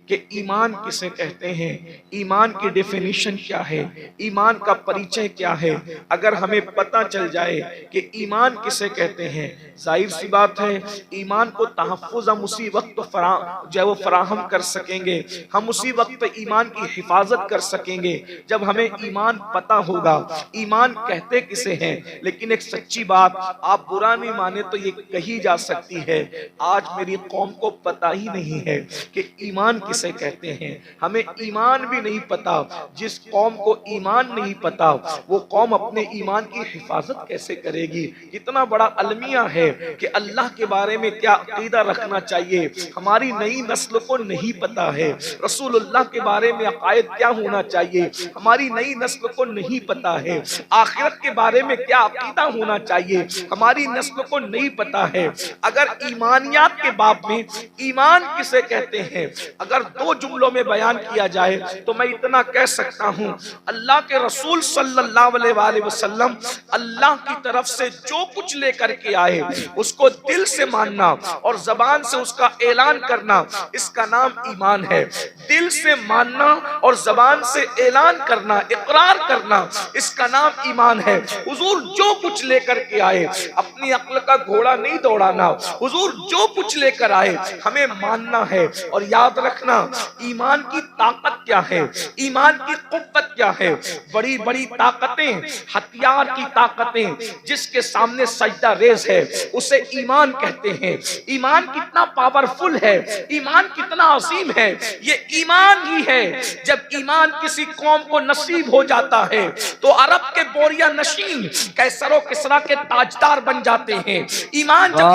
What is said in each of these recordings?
کہ ایمان کسے کہتے ہیں، ایمان کی ڈیفینیشن کیا ہے، ایمان کا پریچے کیا ہے۔ اگر ہمیں پتہ چل جائے کہ ایمان کسے کہتے ہیں، ظاہر سی بات ہے ایمان کو تحفظ ہم اسی وقت فراہم کر سکیں گے، ہم اسی وقت ایمان کی حفاظت کر سکیں گے جب ہمیں ایمان پتہ ہوگا ایمان کہتے کسے ہیں۔ لیکن ایک سچی بات آپ برا نہیں مانے تو یہ کہی جا سکتی ہے، آج میری قوم کو پتہ ہی نہیں ہے کہ ایمان کسے کہتے ہیں، ہمیں ایمان بھی نہیں پتا۔ جس قوم کو ایمان نہیں پتا وہ قوم اپنے ایمان کی حفاظت کیسے کرے گی؟ کتنا بڑا المیہ ہے کہ اللہ کے بارے میں کیا عقیدہ رکھنا چاہیے ہماری نئی نسل کو نہیں پتا ہے، رسول اللہ کے بارے میں عقائد کیا ہونا چاہیے ہماری نئی نسل کو نہیں پتا ہے، آخرت کے بارے میں کیا عقیدہ ہونا چاہیے ہماری نسل کو نہیں پتا ہے۔ اگر ایمانیات کے باب میں ایمان کسے کہتے ہیں اگر دو جملوں میں بیان کیا جائے تو میں اتنا کہہ سکتا ہوں، اللہ کے رسول صلی اللہ علیہ وآلہ وسلم اللہ کی طرف سے جو کچھ لے کر کے آئے اس کو دل سے ماننا اور زبان سے اس کا اعلان کرنا، اس کا نام ایمان ہے۔ دل سے ماننا اور زبان سے اعلان کرنا، اقرار کرنا، اس کا نام ایمان ہے۔ حضور جو کچھ لے کر کے آئے اپنی عقل کا گھوڑا نہیں دوڑانا، حضور جو کچھ لے کر آئے ہمیں ماننا ہے۔ اور یاد رکھنا ایمان کی طاقت کیا ہے، ایمان کی قوت کیا ہے۔ بڑی بڑی طاقتیں، ہتھیار کی طاقتیں جس کے سامنے سجدہ ریز ہے اسے ایمان کہتے ہیں۔ ایمان کتنا پاورفل ہے، ایمان کتنا عظیم ہے، یہ ایمان ہی ہے۔ جب ایمان کسی قوم کو نصیب ہو جاتا ہے تو عرب کے بوریا نشین قیصر و کسریٰ کے تاجدار بن جاتے ہیں۔ ایمان جب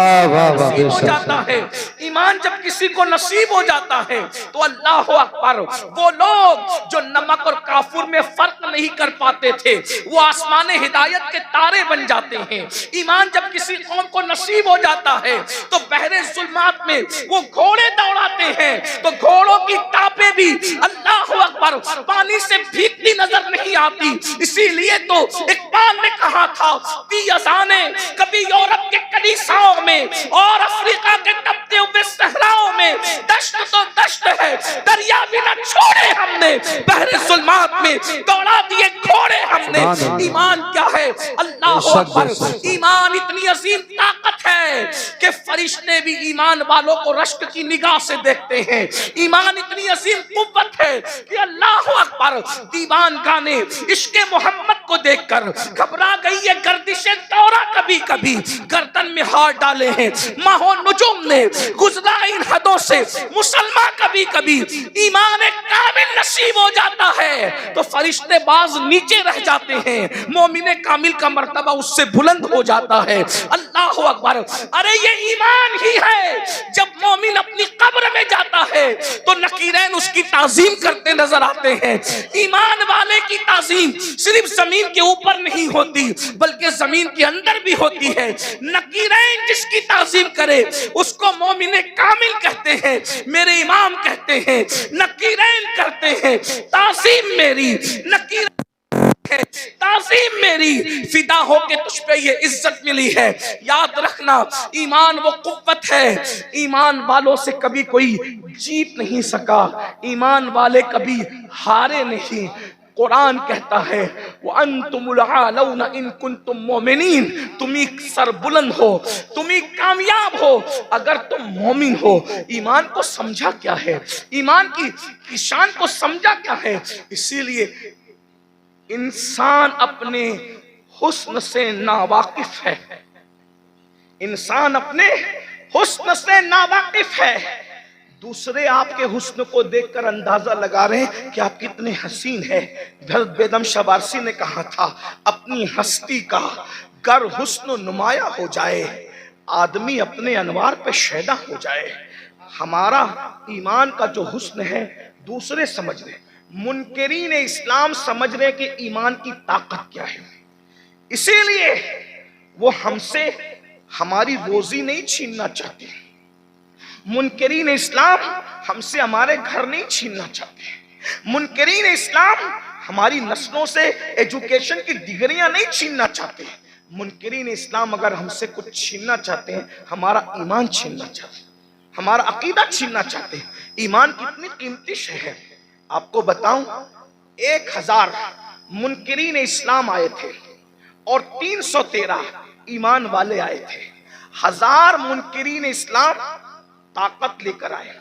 نصیب ہو جاتا ہے، ایمان جب کسی کو نصیب ہو جاتا ہے تو اللہ اکبر، وہ لوگ جو نمک اور کافور میں فرق نہیں کر پاتے تھے وہ آسمان ہدایت کے تارے بن جاتے ہیں۔ ایمان جب کسی قوم کو نصیب ہو جاتا ہے تو بحر ظلمات میں وہ گھوڑے دوڑاتے ہیں تو گھوڑوں کی ٹاپیں بھی اللہ اکبر پانی سے بھیگتی نظر نہیں آتی۔ اسی لیے تو اقبال نے کہا تھا دی اذانیں کبھی یورپ کے کلیساؤں میں اور افریقہ کے تپتے ہوئے صحراؤں میں، دشت تو دشت ہے دریا بھی نہ چھوڑے ہم نے، بحر ظلمات میں دوڑا دیے گھوڑے ہم نے۔ ایمان کیا ہے؟ اللہ اکبر، ایمان اتنی عظیم طاقت ہے کہ فرشتے بھی ایمان والوں کو رشک کی نگاہ سے دیکھتے ہیں۔ ایمان اتنی عظیم قوت ہے کہ اللہ اکبر، دیوان گانے عشق محمد کو دیکھ کر گھبرا گئی ہے گردش دورہ، کبھی کبھی گردن میں ہاتھ ڈالے ہیں ماہ و نجوم نے، گزرا ان حدوں سے مسلمان کبھی کبھی ایمان کامل نصیب ہو جاتا ہے تو فرشتے باز نیچے رہ جاتے ہیں، مومن کامل کا مرتبہ اس سے بلند ہو جاتا ہے۔ اللہ اکبر، ارے یہ ایمان ہی ہے۔ جب مومن اپنی قبر میں جاتا ہے تو نکیرین اس کی تعظیم کرتے نظر آتے ہیں۔ ایمان والے کی تعظیم صرف زمین کے اوپر نہیں ہوتی بلکہ زمین کے اندر بھی ہوتی ہے۔ نکیرین جس کی تعظیم کرے اس کو مومن کامل کہتے ہیں، میرے امام کہتے ہیں۔ نکیرین کرتے ہیں تعظیم میری، نکیرین تعظیم میری، فدا ہو کے تجھ پہ یہ عزت ملی ہے۔ یاد رکھنا ایمان وہ قوت ہے، ایمان والوں سے کبھی کوئی جیت نہیں سکا، ایمان والے کبھی ہارے نہیں۔ قرآن کہتا ہے وَأَنْتُمُ الْعَالَوْنَ إِن كُنْتُم مُؤْمِنِينَ، تمہیں سر بلند ہو، تمہیں کامیاب ہو اگر تم مومن ہو۔ ایمان کو سمجھا کیا ہے، ایمان کی شان کو سمجھا کیا ہے؟ اسی لیے انسان اپنے حسن سے ناواقف ہے، انسان اپنے حسن سے ناواقف ہے۔ دوسرے آپ کے حسن کو دیکھ کر اندازہ لگا رہے ہیں کہ آپ کتنے حسین ہیں۔ حضرت بیدم شاہ وارسی نے کہا تھا اپنی ہستی کا گر حسن نمایاں ہو جائے آدمی اپنے انوار پہ شیدا ہو جائے۔ ہمارا ایمان کا جو حسن ہے دوسرے سمجھ رہے، منکرین اسلام سمجھ رہے کہ ایمان کی طاقت کیا ہے، اسی لیے وہ ہم سے ہماری روزی نہیں چھیننا چاہتے۔ منکرین اسلام ہم سے ہمارے گھر نہیں چھیننا چاہتے، منکرین اسلام ہماری نسلوں سے ایجوکیشن کی ڈگریاں نہیں چھیننا چاہتے۔ منکرین اسلام اگر ہم سے کچھ چھیننا چاہتے ہیں ہمارا ایمان چھیننا چاہتے ہیں۔ ہمارا عقیدہ چھیننا چاہتے ہیں. ایمان کتنی قیمتی شے ہے. آپ کو بتاؤں 1000 منکرین اسلام آئے تھے اور 313 ایمان والے آئے تھے. 1000 منکرین اسلام طاقت لے کر آئے,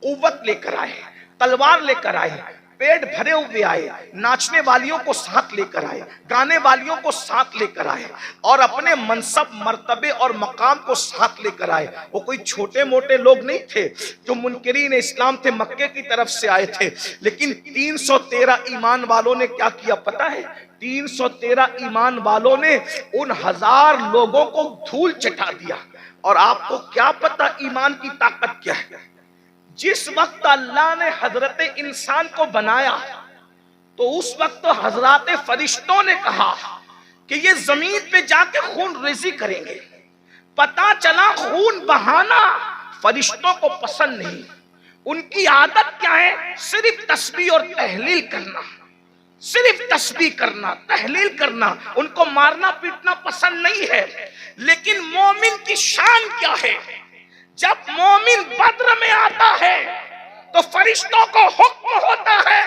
قوت لے کر آئے, تلوار لے کر آئے, پیٹ بھرے ہوئے آئے, ناچنے والیوں کو ساتھ لے کر آئے, گانے والیوں کو ساتھ لے کر آئے, اور اپنے منصب مرتبے اور مقام کو ساتھ لے کر آئے. وہ کوئی چھوٹے موٹے لوگ نہیں تھے جو منکرین اسلام تھے, مکے کی طرف سے آئے تھے. لیکن 313 ایمان والوں نے کیا کیا پتہ ہے؟ 313 ایمان والوں نے ان 1000 لوگوں کو دھول چٹا دیا. اور آپ کو کیا پتہ ایمان کی طاقت کیا ہے؟ جس وقت اللہ نے حضرت انسان کو بنایا تو اس وقت حضرات فرشتوں نے کہا کہ یہ زمین پہ جا کے خون ریزی کریں گے. پتا چلا خون بہانا فرشتوں کو پسند نہیں. ان کی عادت کیا ہے؟ صرف تسبیح اور تحلیل کرنا, صرف تسبیح کرنا, تحلیل کرنا. ان کو مارنا پیٹنا پسند نہیں ہے. لیکن مومن کی شان کیا ہے؟ جب مومن بدر میں آتا ہے تو فرشتوں کو حکم ہوتا ہے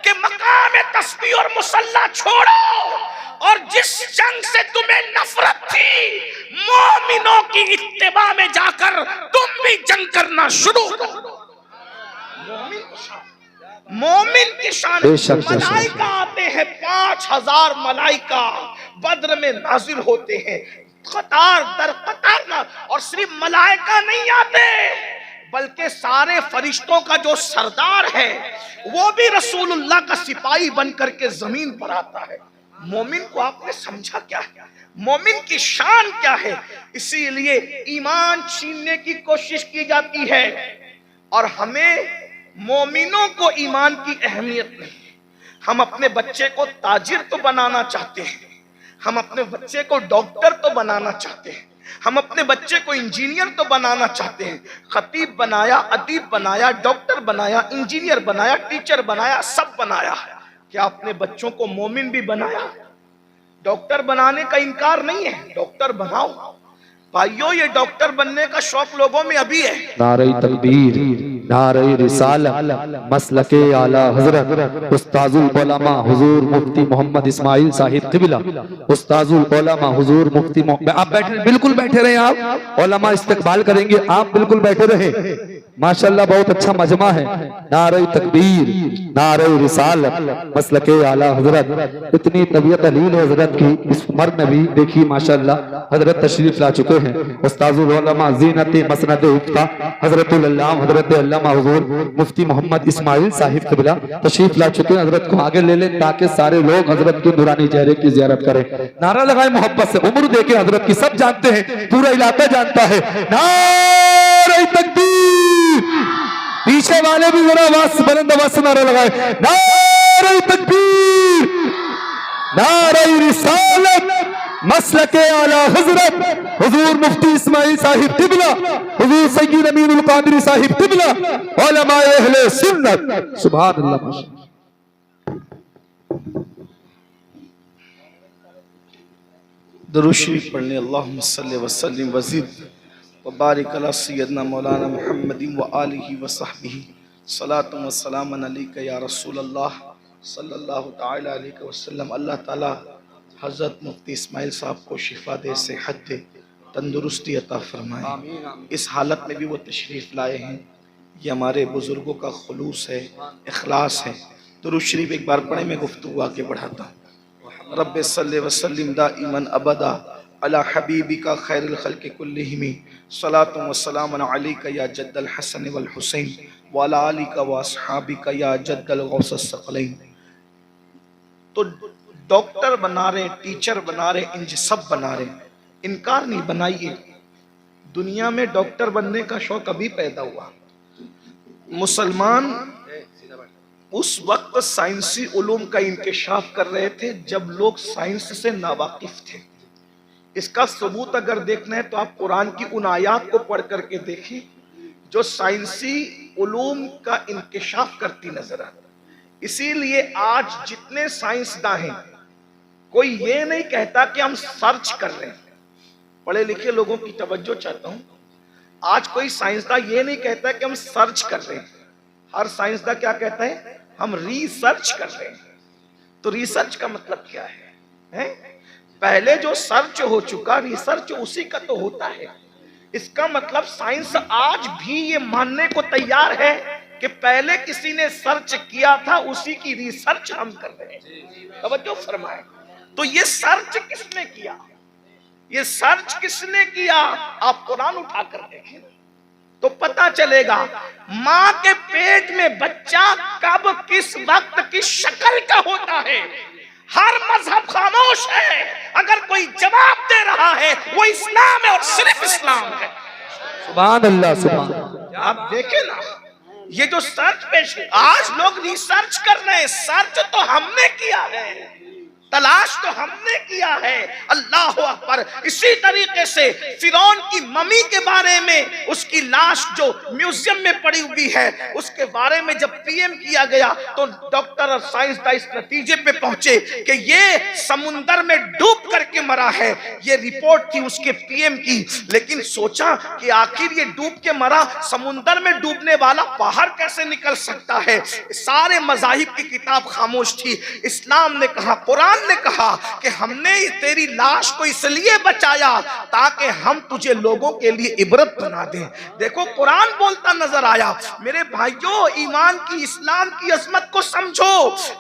کہ مقام تسبیح اور مصلی چھوڑو, اور جس جنگ سے تمہیں نفرت تھی مومنوں کی اتباع میں جا کر تم بھی جنگ کرنا شروع کرو. مومن کی شان. ملائکہ آتے ہیں, 5000 ملائکہ بدر میں نازل ہوتے ہیں, قطار در قطار. اور صرف ملائکہ نہیں آتے بلکہ سارے فرشتوں کا جو سردار ہے وہ بھی رسول اللہ کا سپاہی بن کر کے زمین پر آتا ہے. مومن کو آپ نے سمجھا کیا ہے؟ مومن کی شان کیا ہے؟ اسی لیے ایمان چھیننے کی کوشش کی جاتی ہے. اور ہمیں مومنوں کو ایمان کی اہمیت نہیں. ہم اپنے بچے کو تاجر تو بنانا چاہتے ہیں, ہم اپنے بچے کو ڈاکٹر تو بنانا چاہتے ہیں, ہم اپنے بچے کو انجینئر تو بنانا چاہتے ہیں. خطیب بنایا, ادیب بنایا, ڈاکٹر بنایا, انجینئر بنایا, ٹیچر بنایا, سب بنایا. کیا اپنے بچوں کو مومن بھی بنایا؟ ڈاکٹر بنانے کا انکار نہیں ہے, ڈاکٹر بناؤ. بھائیو یہ ڈاکٹر بننے کا شوق لوگوں میں ابھی ہے. نعرہ تکبیر, نعرہ رسالت, مسلک اعلی حضرت استاذ العلماء حضور مفتی محمد اسماعیل صاحب قبلہ, استاذ العلماء حضور مفتی محمد. آپ بیٹھے, بالکل بیٹھے رہیں, آپ علماء استقبال کریں گے, آپ بالکل بیٹھے رہیں. ماشاءاللہ بہت اچھا مجمع ہے. نعرہ تکبیر, نعرہ رسالت, مسلک اعلی حضرت. اتنی طبیعت علیل ہے حضرت کی, اس عمر میں بھی دیکھیے ماشاءاللہ حضرت تشریف لا چکے ہیں. استاذ العلماء زینت مسند افتہ حضرت اللہ حضرت علامہ حضور مفتی محمد اسماعیل صاحب قبلہ تشریف لا چکے ہیں. حضرت کو آگے لے لیں تاکہ سارے لوگ حضرت کے نورانی چہرے کی زیارت کریں. نعرہ لگائیں محبت سے, عمر دیکھیں حضرت کی, سب جانتے ہیں, پورا علاقہ جانتا ہے. نعرہ تکبیر, پیچھے والے بھی ذرا آواز بلند آواز سے نعرہ لگائیں. نعرہ تکبیر, نعرہ رسالت, مسلک اعلی حضرت حضور مفتی اسماعیل صاحب قبلہ, حضور سید امین القادری صاحب قبلہ, علماء اہل سنت. سبحان اللہ. درود شریف پڑھنے. اللہم صلی وسلم وزد وبارک علی سیدنا مولانا محمد وآلہ وصحبہ. صلاۃ و سلام علیک یا رسول اللہ صلی اللہ تعالی علیہ وسلم. اللہ تعالی حضرت مفتی اسماعیل صاحب کو شفا دے, صحت دے, تندرستی عطا فرمائے. اس حالت میں بھی وہ تشریف لائے ہیں. یہ ہمارے بزرگوں کا خلوص ہے, اخلاص ہے. درود شریف ایک بار پڑھیں, میں گفتگو آگے بڑھاتا ہوں. رب صلی وسلم دائما ابدا علی حبیبک خیر الخلق کلہم, صلاۃ و سلام علیک یا جد الحسن والحسین وعلی آلک واصحابک یا جد الغوث الثقلین. تو ڈاکٹر بنا رہے, ٹیچر بنا رہے, سب بنا رہے, انکار نہیں. بنائیے. دنیا میں ڈاکٹر بننے کا شوق ابھی پیدا ہوا. مسلمان اس وقت سائنسی علوم کا انکشاف کر رہے تھے جب لوگ سائنس سے ناواقف تھے. اس کا ثبوت اگر دیکھنا ہے تو آپ قرآن کی ان آیات کو پڑھ کر کے دیکھیں جو سائنسی علوم کا انکشاف کرتی نظر آتی. اسی لیے آج جتنے سائنسداں ہیں کوئی یہ نہیں کہتا کہ ہم سرچ کر رہے ہیں. پڑھے لکھے لوگوں کی توجہ چاہتا ہوں. آج کوئی سائنسداں یہ نہیں کہتا کہ ہم سرچ کر رہے ہیں، ہر سائنسداں کیا کہتا ہے؟ ہم ریسرچ کر رہے ہیں۔ تو ریسرچ کا مطلب کیا ہے؟ پہلے جو سرچ ہو چکا، ریسرچ اسی کا تو ہوتا ہے۔ اس کا مطلب سائنس آج بھی یہ ماننے کو تیار ہے کہ پہلے کسی نے سرچ کیا تھا، اسی کی ریسرچ ہم کر رہے ہیں۔ توجہ فرمائیں۔ تو یہ سرچ کس نے کیا؟ یہ سرچ کس نے کیا؟ آپ قرآن اٹھا کر دیکھیں تو پتا چلے گا ماں کے پیٹ میں بچہ کب کس وقت کس شکل کا ہوتا ہے۔ ہر مذہب خاموش ہے، اگر کوئی جواب دے رہا ہے وہ اسلام ہے اور صرف اسلام ہے۔ سبحان اللہ، سبحان اللہ۔ آپ دیکھیں نا، یہ جو سرچ پیش ہے، آج لوگ ریسرچ کر رہے ہیں، سرچ تو ہم نے کیا ہے، تلاش تو ہم نے کیا ہے۔ اللہ اکبر۔ اسی طریقے سے فرعون کی ممی کے بارے میں، اس کی لاش جو میوزیم میں پڑی ہوئی ہے، اس کے بارے میں جب پی ایم کیا گیا تو ڈاکٹر اور سائنسداں اس نتیجے پہ پہنچے کہ یہ سمندر میں ڈوب کر کے مرا ہے۔ یہ رپورٹ تھی اس کے پی ایم کی، لیکن سوچا کہ آخر یہ ڈوب کے مرا، سمندر میں ڈوبنے والا باہر کیسے نکل سکتا ہے؟ سارے مذاہب کی کتاب خاموش تھی۔ اسلام نے کہا، قرآن نے کہا کہ ہم نے تیری لاش کو اس لیے بچایا تاکہ ہم تجھے لوگوں کے لیے عبرت بنا دیں۔ دیکھو قرآن بولتا نظر آیا۔ میرے بھائیوں، ایمان کی، اسلام کی عظمت کو سمجھو۔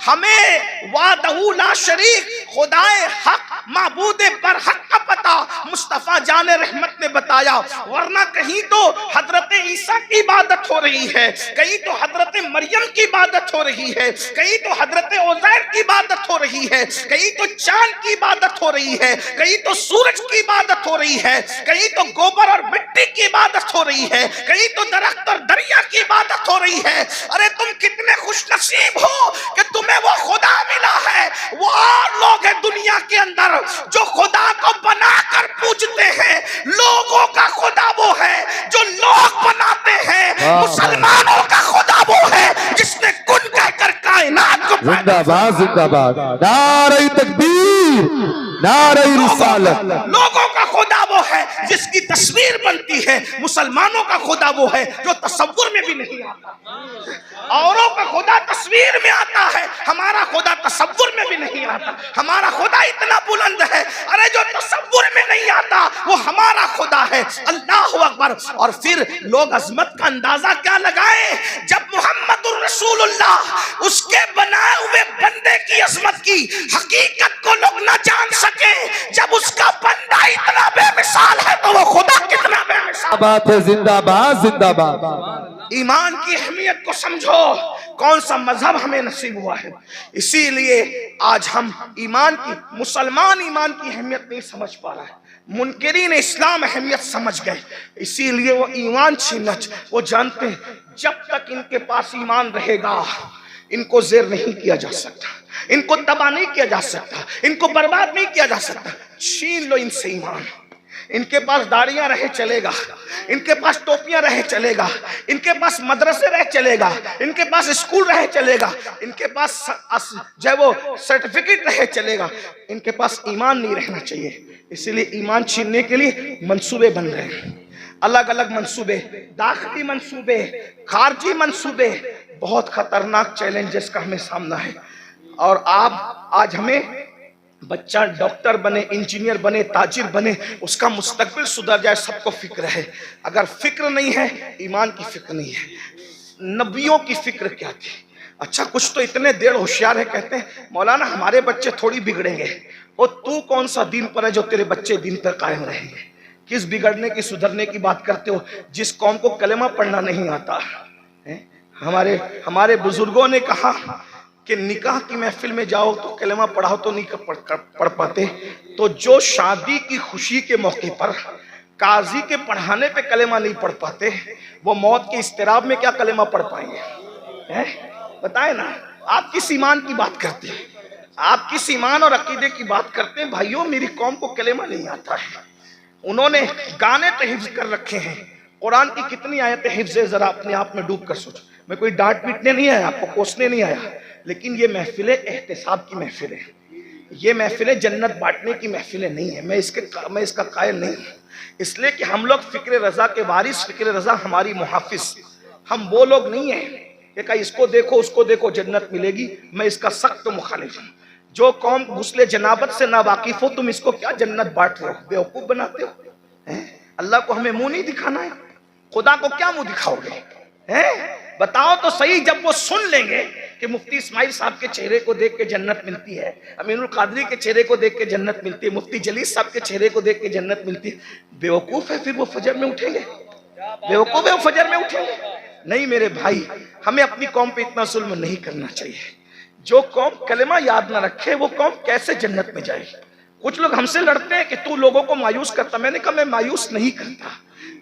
ہمیں وحدہ لا شریک، خدائے حق، معبود برحق کا پتہ مصطفیٰ جان رحمت نے بتایا، ورنہ کہیں تو حضرت عیسیٰ کی عبادت ہو رہی ہے، کہیں تو حضرت مریم کی عبادت ہو رہی ہے، کہیں تو حضرت عزیر کی عبادت ہو رہی ہے، کہیں تو چاند کی عبادت ہو رہی ہے، کہیں تو سورج کی عبادت ہو رہی ہے، کہیں تو گوبر اور مٹی کی عبادت ہو رہی ہے، کہیں تو درخت اور دریا کی عبادت ہو رہی ہے۔ ارے تم کتنے خوش نصیب ہو کہ تمہیں وہ خدا ملا ہے۔ وہ اور لوگ ہیں دنیا کے اندر جو خدا کو بنا کر پوجتے ہیں۔ لوگوں کا خدا وہ ہے جو لوگ بناتے ہیں، مسلمانوں کا خدا وہ ہے جس نے کن کہہ کر کائنات کو زندہ باد، زندہ باد، نعرہ تکبیر، نعرہ رسالت۔ لوگوں کا خدا وہ ہے جس کی تصویر بنتی ہے، مسلمانوں کا خدا وہ ہے جو تصور میں بھی نہیں آتا۔ اوروں کا خدا تصویر میں آتا ہے، ہمارا خدا تصور میں بھی نہیں آتا۔ ہمارا خدا اتنا بلند ہے، ارے جو تصور میں نہیں آتا وہ ہمارا خدا ہے۔ اللہ اکبر۔ اور پھر لوگ عظمت کا اندازہ کیا لگائیں جب محمد الرسول اللہ، اس کے بنائے ہوئے بندے کی عظمت کی حقیقت کو لوگ نہ جان سکے۔ جب اس کا بندہ اتنا بے مثال ہے تو وہ خدا کتنا بے مثال بات ہے۔ زندہ باد، زندہ باد۔ ایمان کی اہمیت کو سمجھو، کون سا مذہب ہمیں نصیب ہوا ہے۔ اسی لیے آج ہم مسلمان ایمان کی اہمیت نہیں سمجھ پا رہا ہے، منکرین اسلام اہمیت سمجھ گئے، اسی لیے وہ ایمان چھیننا، وہ جانتے ہیں جب تک ان کے پاس ایمان رہے گا ان کو زیر نہیں کیا جا سکتا، ان کو تباہ نہیں کیا جا سکتا، ان کو برباد نہیں کیا جا سکتا۔ چھین لو ان سے ایمان۔ ان کے پاس داڑیاں رہے چلے گا، ان کے پاس ٹوپیاں رہے چلے گا، ان کے پاس مدرسے رہے چلے گا، ان کے پاس اسکول رہے چلے گا، ان کے پاس جو ہے وہ سرٹیفکیٹ رہے چلے گا، ان کے پاس ایمان نہیں رہنا چاہیے۔ اسی لیے ایمان چھیننے کے لیے منصوبے بن رہے ہیں، الگ الگ منصوبے، داخلی منصوبے، خارجی منصوبے۔ بہت خطرناک چیلنجز کا ہمیں سامنا ہے، اور آج ہمیں بچہ ڈاکٹر بنے، انجینئر بنے، تاجر بنے، اس کا مستقبل سدھر جائے، سب کو فکر ہے۔ اگر فکر نہیں ہے، ایمان کی فکر نہیں ہے۔ نبیوں کی فکر کیا تھی؟ اچھا کچھ تو اتنے دیر ہوشیار ہے، کہتے ہیں مولانا ہمارے بچے تھوڑی بگڑیں گے۔ اور تو کون سا دین پر ہے جو تیرے بچے دین پر قائم رہیں گے؟ کس بگڑنے کی، سدھرنے کی بات کرتے ہو جس قوم کو کلمہ پڑھنا نہیں آتا؟ ہمارے بزرگوں نے کہا کہ نکاح کی محفل میں جاؤ تو کلمہ پڑھاؤ تو نہیں پڑھ پاتے، تو جو شادی کی خوشی کے موقع پر قاضی کے پڑھانے پہ کلمہ نہیں پڑھ پاتے، وہ موت کے اضطراب میں کیا کلمہ پڑھ پائیں گے؟ بتائیں نا، آپ کس ایمان کی بات کرتے ہیں؟ آپ کس ایمان اور عقیدے کی بات کرتے ہیں؟ بھائیوں میری قوم کو کلمہ نہیں آتا ہے، انہوں نے گانے تو حفظ کر رکھے ہیں، قرآن کی کتنی آیتیں حفظ ہے ذرا اپنے آپ میں ڈوب کر سوچ۔ میں کوئی ڈانٹ پیٹنے نہیں آیا، آپ کو کوسنے نہیں آیا، لیکن یہ محفلیں احتساب کی محفلیں، یہ محفلیں جنت بانٹنے کی محفلیں نہیں ہیں۔ میں اس کا قائل نہیں ہوں، اس لیے کہ ہم لوگ فکر رضا کے وارث، فکر رضا ہماری محافظ، ہم وہ لوگ نہیں ہیں کہ کہیں اس کو دیکھو اس کو دیکھو جنت ملے گی، میں اس کا سخت مخالف ہوں۔ جو قوم غسل جنابت سے نہ واقف ہو، تم اس کو کیا جنت بانٹ رہے ہو، بیوقوف بناتے ہو۔ اللہ کو ہمیں منہ نہیں دکھانا ہے، خدا کو کیا منہ دکھاؤ گے؟ بتاؤ تو صحیح، جب وہ سن لیں گے کہ مفتی اسماعیل صاحب کے چہرے کو دیکھ کے جنت ملتی ہے، امین القادری کے چہرے کو دیکھ کے جنت ملتی ہے، مفتی جلیل صاحب کے چہرے کو دیکھ کے جنت ملتی ہے، بیوقوف ہے پھر وہ فجر میں اٹھیں گے؟ بیوقوف ہے وہ فجر میں اٹھیں گے؟ نہیں میرے بھائی، ہمیں اپنی قوم پہ اتنا ظلم نہیں کرنا چاہیے۔ جو قوم کلمہ یاد نہ رکھے وہ قوم کیسے جنت میں جائے؟ کچھ لوگ ہم سے لڑتے ہیں کہ تو لوگوں کو مایوس کرتا، میں نے کہا میں مایوس نہیں کرتا۔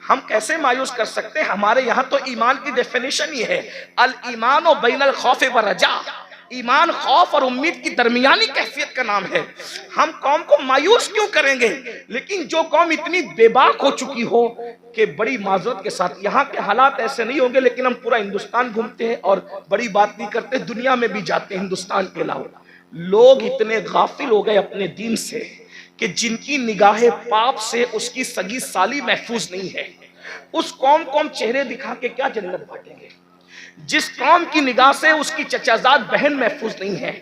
ہم کیسے مایوس کر سکتے ہیں؟ ہمارے یہاں تو ایمان کی ڈیفینیشن یہ ہے، الایمان بین الخوف والرجاء، ایمان خوف اور امید کی درمیانی کیفیت کا نام ہے۔ ہم قوم کو مایوس کیوں کریں گے؟ لیکن جو قوم اتنی بے باک ہو چکی ہو کہ بڑی معذرت کے ساتھ، یہاں کے حالات ایسے نہیں ہوں گے لیکن ہم پورا ہندوستان گھومتے ہیں اور بڑی بات نہیں کرتے، دنیا میں بھی جاتے ہیں ہندوستان کے علاوہ۔ لوگ اتنے غافل ہو گئے اپنے دین سے کہ جن کی نگاہ پاپ سے اس کی سگی سالی محفوظ نہیں ہے، اس قوم کو ہم چہرے دکھا کے کیا جنت بانٹیں گے؟ جس قوم کی نگاہ سے اس کی چچا زاد بہن محفوظ نہیں ہے،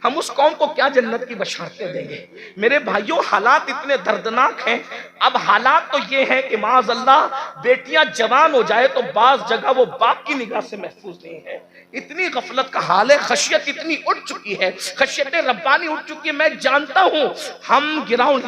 ہم اس قوم کو کیا جنت کی بشارتیں دیں گے؟ میرے بھائیوں، حالات اتنے دردناک ہیں۔ اب حالات تو یہ ہے کہ معاذ اللہ بیٹیاں جوان ہو جائے تو بعض جگہ وہ باپ کی نگاہ سے محفوظ نہیں ہے۔ اتنی غفلت کا حال ہے، خشیت اتنی اٹھ چکی ہے، خشیت ربانی اٹھ چکی ہے۔ میں جانتا ہوں ہم گراؤنڈ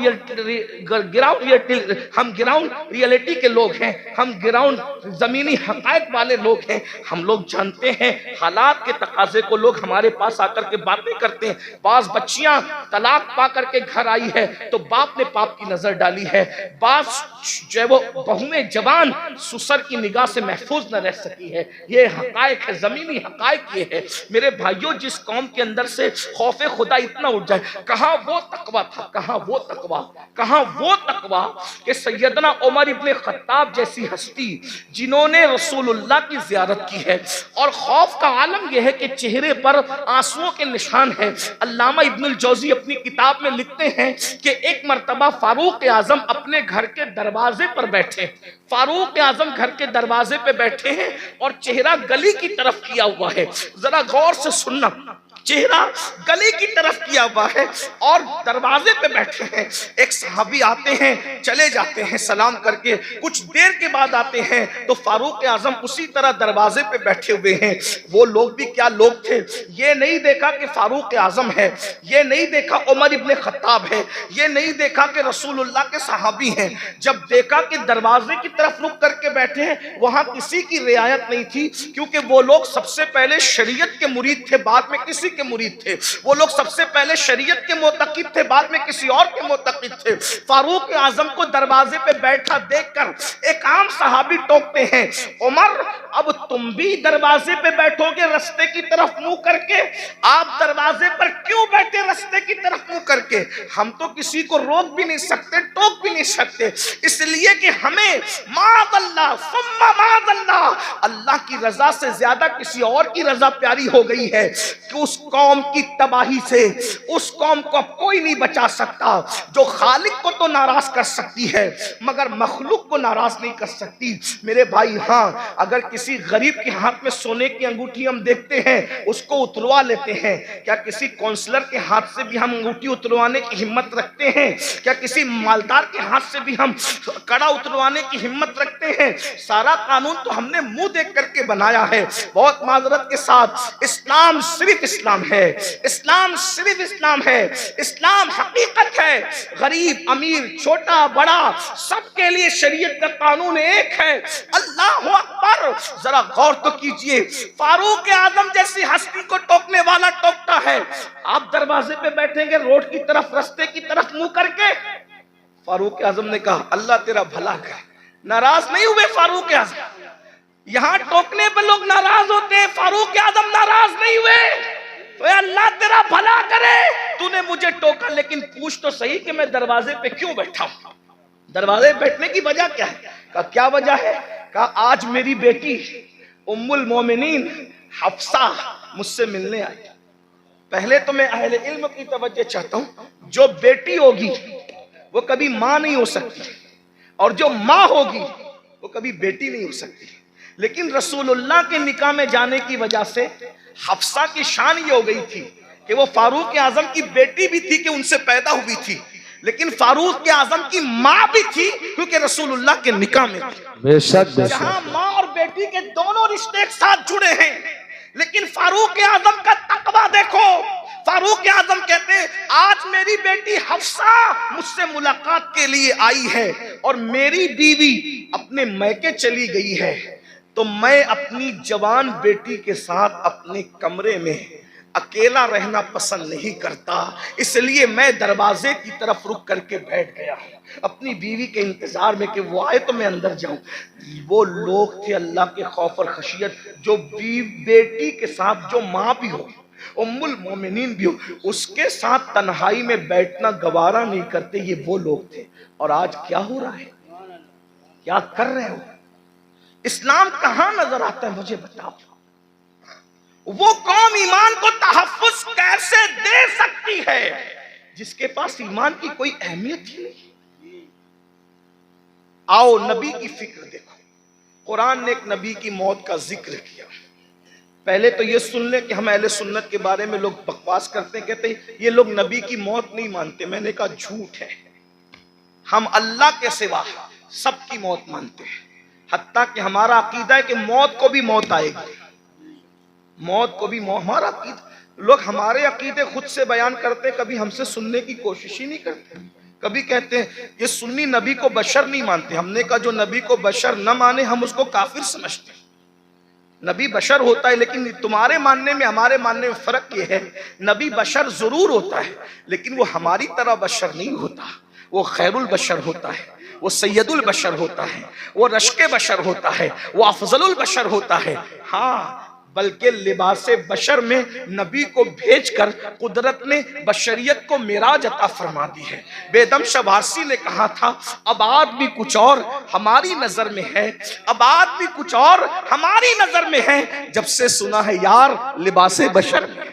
ریئلٹی کے لوگ ہیں، ہم گراؤنڈ زمینی حقائق والے لوگ ہیں، ہم لوگ جانتے ہیں حالات کے تقاضے کو۔ لوگ ہمارے پاس آ کر کے باتیں کرتے ہیں، بعض بچیاں طلاق پا کر کے گھر آئی ہے تو باپ نے باپ کی نظر ڈالی ہے، بعض جو ہے وہ بہویں جوان سسر کی نگاہ سے محفوظ نہ رہ سکی ہے۔ یہ حقائق ہے، زمینی حقائق یہ ہے۔ میرے بھائیوں، جس قوم کے اندر سے خوف خدا اتنا اٹھ جائے، کہاں وہ تقویٰ تھا، کہاں وہ تقویٰ، کہاں وہ تقویٰ کہ سیدنا عمر ابن خطاب جیسی ہستی جنہوں نے رسول اللہ کی زیارت کی ہے، اور خوف کا عالم یہ ہے کہ چہرے پر آنسوؤں کے نشان ہیں۔ علامہ ابن الجوزی اپنی کتاب میں لکھتے ہیں کہ ایک مرتبہ فاروق اعظم اپنے گھر کے دروازے پر بیٹھے، فاروق اعظم گھر کے دروازے پہ بیٹھے ہیں اور چہرہ گلی کی طرف کیا ہوا ہے۔ ذرا غور سے سننا، چہرہ گلی کی طرف کیا ہوا ہے اور دروازے پہ بیٹھے ہیں۔ ایک صحابی آتے ہیں، چلے جاتے ہیں سلام کر کے، کچھ دیر کے بعد آتے ہیں تو فاروق اعظم اسی طرح دروازے پہ بیٹھے ہوئے ہیں۔ وہ لوگ بھی کیا لوگ تھے، یہ نہیں دیکھا کہ فاروق اعظم ہے، یہ نہیں دیکھا عمر ابن خطاب ہے، یہ نہیں دیکھا کہ رسول اللہ کے صحابی ہیں۔ جب دیکھا کہ دروازے کی طرف رک کر کے بیٹھے ہیں، وہاں کسی کی رعایت نہیں تھی، کیونکہ وہ لوگ سب سے پہلے شریعت کے مرید تھے، بعد میں کسی کے مرید تھے۔ وہ لوگ سب سے پہلے شریعت کے معتقد تھے، بعد میں کسی اور کے معتقد تھے۔ فاروق اعظم کو دروازے پہ بیٹھا دیکھ کر ایک عام صحابی ٹوکتے ہیں، عمر اب تم بھی دروازے پہ بیٹھو گے رستے کی طرف منہ کر کے؟ آپ دروازے پر کیوں بیٹھے رستے کی طرف منہ کر کے؟ ہم تو کسی کو روک بھی نہیں سکتے، ٹوک بھی نہیں سکتے، اس لیے کہ ہمیں معاذ اللہ ثم معاذ اللہ اللہ کی رضا سے زیادہ کسی اور کی رضا پیاری ہو گئی ہے کہ اس قوم کی تباہی سے اس قوم کو اب کوئی نہیں بچا سکتا۔ جو خالق کو تو ناراض کر سکتی ہے مگر مخلوق کو ناراض نہیں کر سکتی۔ میرے بھائی، ہاں اگر کسی غریب کے ہاتھ میں سونے کی انگوٹھی ہم دیکھتے ہیں، اس کو اتروا لیتے ہیں، کیا کسی کونسلر کے ہاتھ سے بھی ہم انگوٹھی اتروانے کی ہمت رکھتے ہیں؟ کیا کسی مالدار کے ہاتھ سے بھی ہم کڑا اتروانے کی ہمت رکھتے ہیں؟ سارا قانون تو ہم نے منہ دیکھ کر کے بنایا ہے۔ بہت معذرت کے ساتھ، اسلام صرف اسلام ہے، اسلام صرف اسلام ہے، اسلام حقیقت ہے۔ غریب امیر چھوٹا بڑا سب کے لیے شریعت کا قانون ایک ہے۔ اللہ اکبر! ذرا غور تو کیجئے، فاروق اعظم جیسی ہستی کو ٹوکنے والا ٹوکتا ہے، آپ دروازے پہ بیٹھیں گے روڈ کی طرف رستے کی طرف منہ کر کے؟ فاروق اعظم نے کہا اللہ تیرا بھلا کرے۔ ناراض نہیں ہوئے فاروق اعظم، یہاں ٹوکنے پہ لوگ ناراض ہوتے ہیں، فاروق اعظم ناراض نہیں ہوئے۔ تو اللہ تیرا بھلا کرے، تو نے مجھے ٹوکا لیکن پوچھ تو صحیح کہ میں دروازے پہ کیوں بیٹھا ہوں، دروازے پہ بیٹھنے کی وجہ کیا ہے؟ کہا کیا وجہ ہے؟ کہا آج میری بیٹی ام المومنین حفصہ مجھ سے ملنے آئی۔ پہلے تو میں اہل علم کی توجہ چاہتا ہوں، جو بیٹی ہوگی وہ کبھی ماں نہیں ہو سکتی، اور جو ماں ہوگی وہ کبھی بیٹی نہیں ہو سکتی. لیکن رسول اللہ کے نکاح میں جانے کی وجہ سے حفصہ کی شان یہ ہو گئی تھی کہ وہ فاروق اعظم کی بیٹی بھی تھی کہ ان سے پیدا ہوئی تھی، لیکن فاروق اعظم کی ماں بھی تھی کیونکہ رسول اللہ کے نکاح میں تھی. بے شک بے جہاں شک. ماں اور بیٹی کے دونوں رشتے ایک ساتھ جڑے ہیں، لیکن فاروق اعظم کا تقویٰ دیکھو. فاروق اعظم کہتے ہیں آج میری بیٹی حفصہ مجھ سے ملاقات کے لیے آئی ہے اور میری بیوی اپنے میکے چلی گئی ہے، تو میں اپنی جوان بیٹی کے ساتھ اپنے کمرے میں اکیلا رہنا پسند نہیں کرتا، اس لیے میں دروازے کی طرف رک کر کے بیٹھ گیا ہوں اپنی بیوی کے انتظار میں کہ وہ آئے تو میں اندر جاؤں. وہ لوگ تھے اللہ کے خوف اور خشیت جو بیٹی کے ساتھ، جو ماں بھی ہو، ام المومنین بھی ہو، اس کے ساتھ تنہائی میں بیٹھنا گوارا نہیں کرتے. یہ وہ لوگ تھے. اور آج کیا ہو رہا ہے؟ کیا کر رہے ہو؟ اسلام کہاں نظر آتا ہے مجھے بتاؤ. وہ قوم ایمان کو تحفظ کیسے دے سکتی ہے جس کے پاس ایمان کی کوئی اہمیت ہی نہیں؟ آؤ نبی کی فکر دیکھو. قرآن نے ایک نبی کی موت کا ذکر کیا. پہلے تو یہ سن لیں کہ ہم اہل سنت کے بارے میں لوگ بکواس کرتے ہیں، کہتے ہیں یہ لوگ نبی کی موت نہیں مانتے. میں نے کہا جھوٹ ہے. ہم اللہ کے سوا سب کی موت مانتے ہیں، حتیٰ کہ ہمارا عقیدہ ہے کہ موت کو بھی موت آئے گی. موت کو بھی موت. ہمارا عقیدہ، لوگ ہمارے عقیدے خود سے بیان کرتے، کبھی ہم سے سننے کی کوشش ہی نہیں کرتے. کبھی کہتے ہیں یہ سنی نبی کو بشر نہیں مانتے. ہم نے کہا جو نبی کو بشر نہ مانے ہم اس کو کافر سمجھتے ہیں. نبی بشر ہوتا ہے، لیکن تمہارے ماننے میں ہمارے ماننے میں فرق یہ ہے، نبی بشر ضرور ہوتا ہے لیکن وہ ہماری طرح بشر نہیں ہوتا. وہ خیر البشر ہوتا ہے، وہ سید البشر ہوتا ہے، وہ رشک بشر ہوتا ہے، وہ افضل البشر ہوتا ہے. ہاں، بلکہ لباس بشر میں نبی کو بھیج کر قدرت نے بشریت کو معراج عطا فرما دی ہے. بیدم شاہ وارسی نے کہا تھا ابعاد بھی کچھ اور ہماری نظر میں ہے، ابعاد بھی کچھ اور ہماری نظر میں ہے، جب سے سنا ہے یار لباس بشر میں ہے.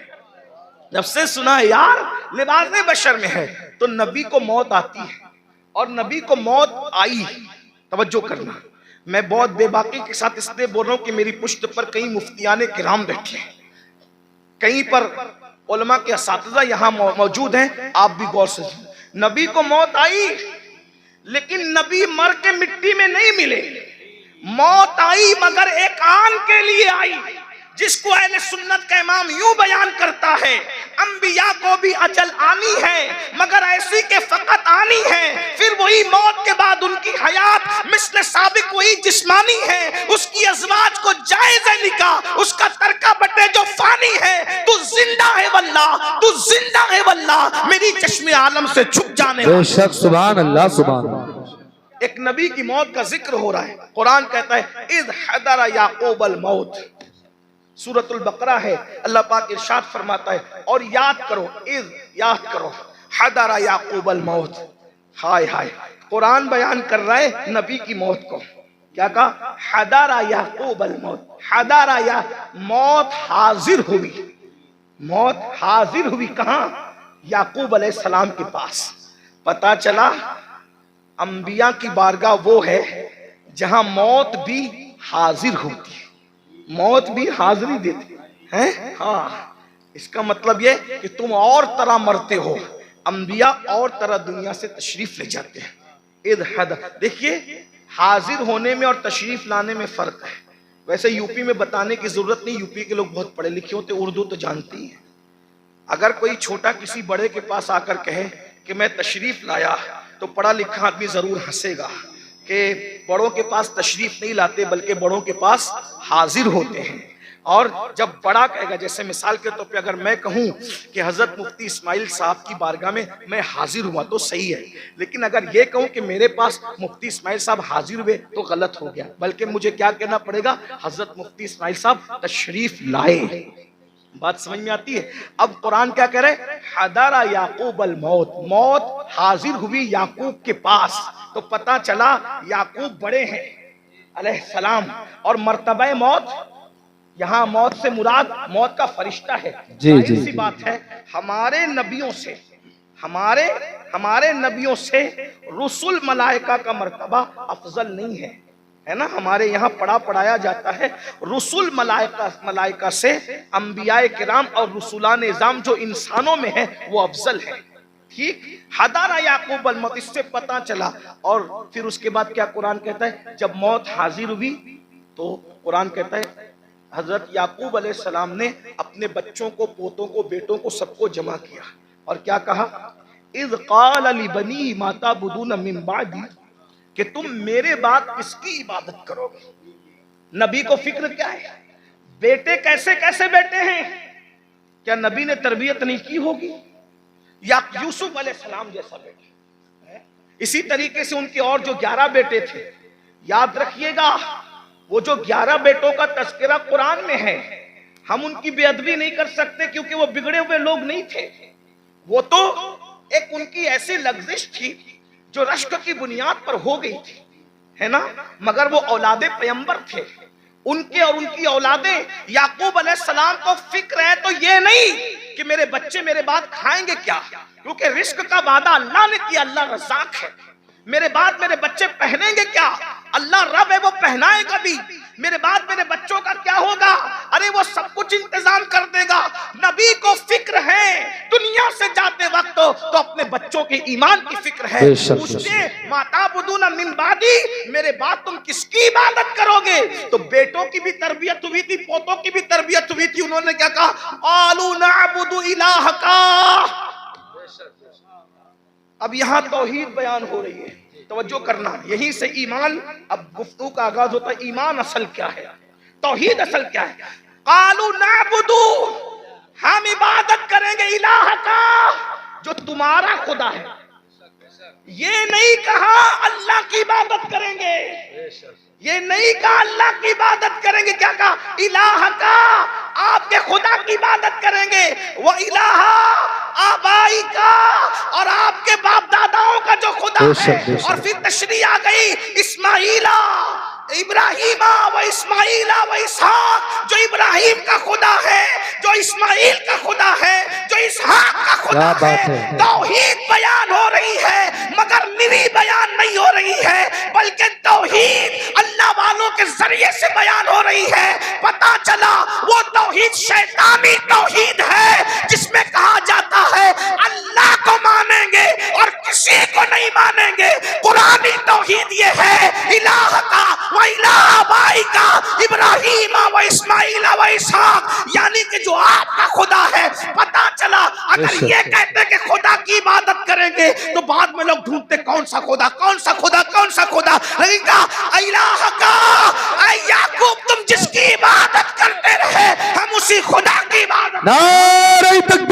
جب سے سنا ہے یار لباس بشر میں ہے. تو نبی کو موت آتی ہے، اور نبی کو موت آئی. توجہ کرنا، میں بہت بے باکی کے ساتھ اس لیے بول رہا ہوں کہ میری پشت پر کئی مفتیان کرام بیٹھے ہیں، کہیں پر علماء کے اساتذہ یہاں موجود ہیں. آپ بھی غور سے سنیں. نبی کو موت آئی لیکن نبی مر کے مٹی میں نہیں ملے. موت آئی مگر ایک آن کے لیے آئی، جس کو اہل سنت کا امام یوں بیان کرتا ہے انبیاء کو بھی اجل آنی ہے مگر ایسی کہ فقط آنی ہے. پھر وہی موت کے بعد ان کی حیات مثل سابق وہی جسمانی ہے. اس کی ازواج کو جائز ہے نکاح، اس کا ترکہ بٹے جو فانی ہے. تو زندہ ہے واللہ، تو زندہ ہے واللہ، میری چشم عالم سے چھپ جانے بے شک. سبحان اللہ سبحان اللہ. ایک نبی کی موت کا ذکر ہو رہا ہے. قرآن کہتا ہے اذ حضر یعقوب الموت، سورۃ البقرہ ہے. اللہ پاک ارشاد فرماتا ہے اور یاد کرو، اذ یاد کرو، حضر یعقوب الموت. ہائے ہائے، قرآن بیان کر رہا ہے نبی کی موت کو. کیا کہا؟ حضر یعقوب الموت. حضر یا موت حاضر ہوئی. موت حاضر ہوئی کہاں؟ یعقوب علیہ السلام کے پاس. پتا چلا انبیاء کی بارگاہ وہ ہے جہاں موت بھی حاضر ہوتی ہے، موت بھی حاضری دیتی ہے. ہاں، اس کا مطلب یہ کہ تم اور طرح مرتے ہو، انبیاء اور طرح دنیا سے تشریف لے جاتے ہیں. اذ حضر، دیکھیے حاضر ہونے میں اور تشریف لانے میں فرق ہے. ویسے یوپی میں بتانے کی ضرورت نہیں، یوپی کے لوگ بہت پڑھے لکھے ہوتے، اردو تو جانتی ہیں. اگر کوئی چھوٹا کسی بڑے کے پاس آ کر کہے کہ میں تشریف لایا تو پڑھا لکھا آدمی ضرور ہنسے گا کہ بڑوں کے پاس تشریف نہیں لاتے بلکہ بڑوں کے پاس حاضر ہوتے ہیں. اور جب بڑا کہے گا، جیسے مثال کے طور پہ اگر میں کہوں کہ حضرت مفتی اسماعیل صاحب کی بارگاہ میں حاضر ہوا تو صحیح ہے، لیکن اگر یہ کہوں کہ میرے پاس مفتی اسماعیل صاحب حاضر ہوئے تو غلط ہو گیا. بلکہ مجھے کیا کہنا پڑے گا؟ حضرت مفتی اسماعیل صاحب تشریف لائے. بات سمجھ میں آتی ہے؟ اب قرآن کیا کہہ رہے؟ حضر یعقوب الموت، موت حاضر ہوئی یعقوب کے پاس. تو پتا چلا یعقوب بڑے ہیں علیہ السلام، اور مرتبہ موت، یہاں موت سے مراد موت کا فرشتہ ہے. جی جی سی بات ہے ہمارے نبیوں سے، ہمارے نبیوں سے رسول ملائکہ کا مرتبہ افضل نہیں ہے نا. ہمارے یہاں پڑھایا جاتا ہے رسول ملائکہ سے انبیاء کرام اور رسولان اعظام جو انسانوں میں ہیں وہ افضل ہے. ٹھیک. حضر یعقوب الموت، اس سے پتا چلا. اور پھر اس کے بعد کیا قرآن کہتا ہے؟ جب موت حاضر ہوئی تو قرآن کہتا ہے حضرت یعقوب علیہ السلام نے اپنے بچوں کو، پوتوں کو، بیٹوں کو، سب کو جمع کیا اور کیا کہا؟ اذ قال لبنی ما تعبدون من بعدی، کہ تم میرے بعد کس کی عبادت کرو گے. نبی کو فکر کیا ہے؟ بیٹے کیسے کیسے بیٹے ہیں؟ کیا نبی نے تربیت نہیں کی ہوگی؟ یا یوسف علیہ السلام جیسا بیٹا. اسی طریقے سے ان کے اور جو 11 بیٹے تھے، یاد رکھیے گا وہ جو 11 بیٹوں کا تذکرہ قرآن میں ہے، ہم ان کی بے ادبی نہیں کر سکتے کیونکہ وہ بگڑے ہوئے لوگ نہیں تھے. وہ تو ایک ان کی ایسی لغزش تھی جو رشک کی بنیاد پر ہو گئی تھی، ہے نا. مگر وہ اولاد پیغمبر تھے. ان کے اور ان کی اولادیں، یعقوب علیہ السلام کو فکر ہے تو یہ نہیں کہ میرے بچے میرے بعد کھائیں گے کیا، کیونکہ رزق کا وعدہ اللہ نے کیا، اللہ رزاق ہے. میرے بعد میرے بچے پہنیں گے کیا، اللہ رب ہے وہ پہنائے گا بھی. میرے بعد میرے بچوں کا کیا ہوگا، ارے وہ سب کچھ انتظام کر دے گا. نبی کو فکر ہے دنیا سے جاتے وقت تو اپنے بچوں کے ایمان کی فکر ہے. پوچھتے ما تعبدون من بعدی، میرے بعد تم کس کی عبادت کرو گے. تو بیٹوں کی بھی تربیت ہوئی تھی، پوتوں کی بھی تربیت ہوئی تھی. انہوں نے کیا کہا؟ قالوا نعبد الہک. اب یہاں توحید بیان ہو رہی ہے، توجہ کرنا. یہیں سے ایمان، اب گفتگو کا آغاز ہوتا ہے. ایمان اصل کیا ہے، توحید اصل کیا ہے؟ قالوا نعبد، ہم عبادت کریں گے الہ کا، جو تمہارا خدا ہے. یہ نہیں کہا اللہ کی عبادت کریں گے، یہ نہیں کہا اللہ کی عبادت کریں گے. کیا کہا؟ الہ کا، آپ کے خدا کی عبادت کریں گے. وہ الہ آبائی کا، اور آپ کے باپ داداؤں کا جو خدا ہے. اور پھر تشریح آ گئی اسماعیلہ ابراہیم و اسماعیل و اسحاق، جو ابراہیم کا خدا ہے، جو اسماعیل کا خدا ہے، جو اسحاق کا خدا ہے. توحید بیان ہو رہی ہے مگر نری بیان نہیں ہو رہی ہے، بلکہ توحید اللہ والوں کے ذریعے سے بیان ہو رہی ہے. پتا چلا وہ توحید شیطانی توحید ہے جس میں کہا جاتا ہے اللہ کو مانیں گے اور کسی کو نہیں مانیں گے. قرآنی توحید یہ ہے الہ کا و الہ آبائی کا، ابراہیم و اسماعیل و اسحاق، یعنی کہ جو آپ کا خدا ہے. پتا چلا اگر یہ کہتے کہ خدا کی عبادت کریں گے تو بعد میں لوگ ڈھونڈتے کون سا خدا، کون سا خدا، کون سا خدا. لیکن کہا الہ کا، اے یعقوب تم جس کی عبادت کرتے رہے ہم اسی خدا کی عبادت. نعرہ تکبیر.